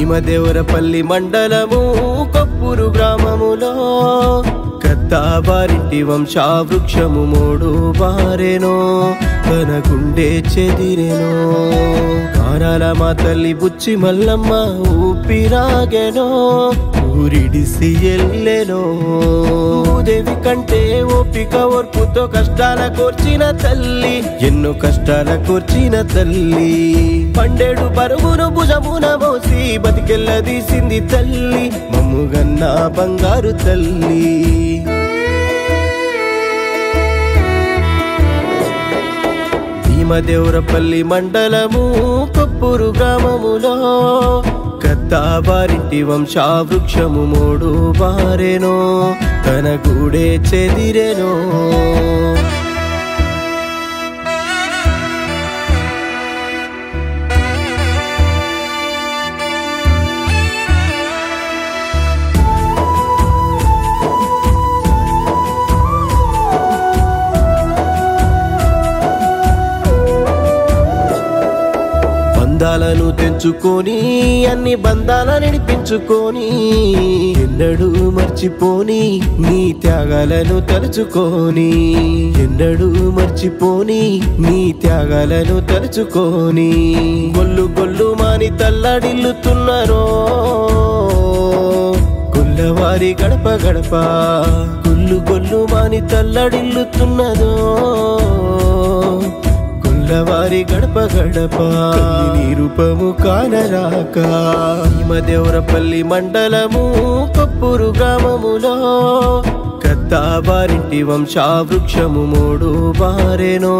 భీమదేవరపల్లి మండలము కొప్పూరు గ్రామములో కత్తావారింటి వంశావృక్షము మూడు బారెనో తన గుండె చెదిరెనో కారాల మా తల్లి బుచ్చి మల్లమ్మ ఊపిరాగెనో ఊరిడిసి ఎల్లెనో దేవి కంటే ఓపిక ఓర్పుతో కష్టాల కోర్చిన తల్లి ఎన్నో కష్టాల కోర్చిన తల్లి పండేడు బరువును భుజమున మోసి బతికెళ్ళదీసింది తల్లి మమ్ముగన్న బంగారు తల్లి భీమదేవరపల్లి మండలము కొప్పూరు గ్రామములో కత్తావారింటి వంశావృక్షము మూడు బారెనో తన గూడే చెదిరెనో బంధాలను తెంచుకొని అన్ని బంధాలను నడిపించుకొని ఎన్నడూ మర్చిపోని నీ త్యాగాలను తలుచుకొని ఎన్నడూ మర్చిపోని నీ త్యాగాలను తలుచుకొని గొల్లు గొల్లు మాని తల్లడిల్లుతున్నారో గొల్లవారి గడప గడప గొల్లు గొల్లు మాని తల్లడిల్లుతున్నదో వారి గడప గడప నీ రూపము కానరాక భీమదేవరపల్లి మండలము కొప్పూరు గ్రామములో కత్తావారింటి వంశావృక్షము మూడు బారెనో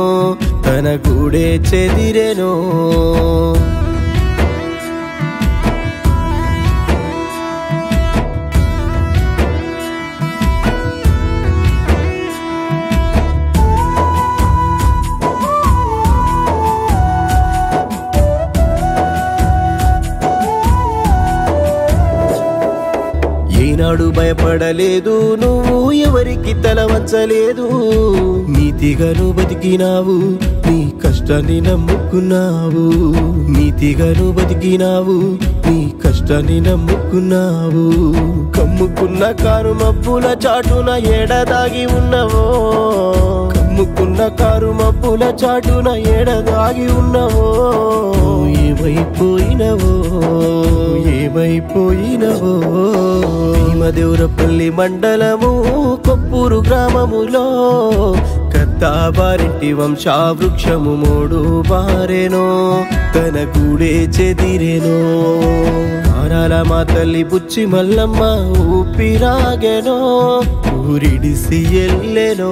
తన గూడే చెదిరెనో ఈనాడు భయపడలేదు నువ్వు ఎవరికి తల వంచలేదు నీతిగాను బతికినావు నీ కష్టాన్ని నమ్ముకున్నావు నీతిగాను బతికినావు నీ కష్టాన్ని నమ్ముకున్నావు కమ్ముకున్న కారు మబ్బుల చాటున ఏడదాగి ఉన్నవో కమ్ముకున్న కారు మబ్బుల చాటున ఏడదాగి ఉన్నవో ఏమైపోయినవో ఏమైపోయినవో భీమదేవరపల్లి మండలము కొప్పూరు గ్రామములో కత్తావారింటి వంశావృక్షము మూడు బారెనో తన గూడే చెదిరెనో కారాల మా తల్లి బుచ్చి మల్లమ్మ ఊపిరాగెనో ఊరిడిసి ఎల్లెనో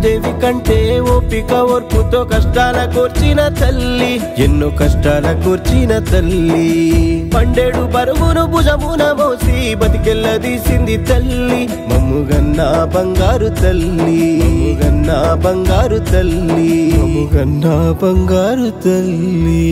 దేవి కంటే ఓపిక ఓర్పుతో కష్టాల కోర్చిన తల్లి ఎన్నో కష్టాల కోర్చిన తల్లి పండేడు బరువును భుజమున మోసి బతికెళ్ళదీసింది తల్లి మమ్ముగన్న బంగారు తల్లి మమ్ముగన్న బంగారు తల్లి మమ్ముగన్న బంగారు తల్లి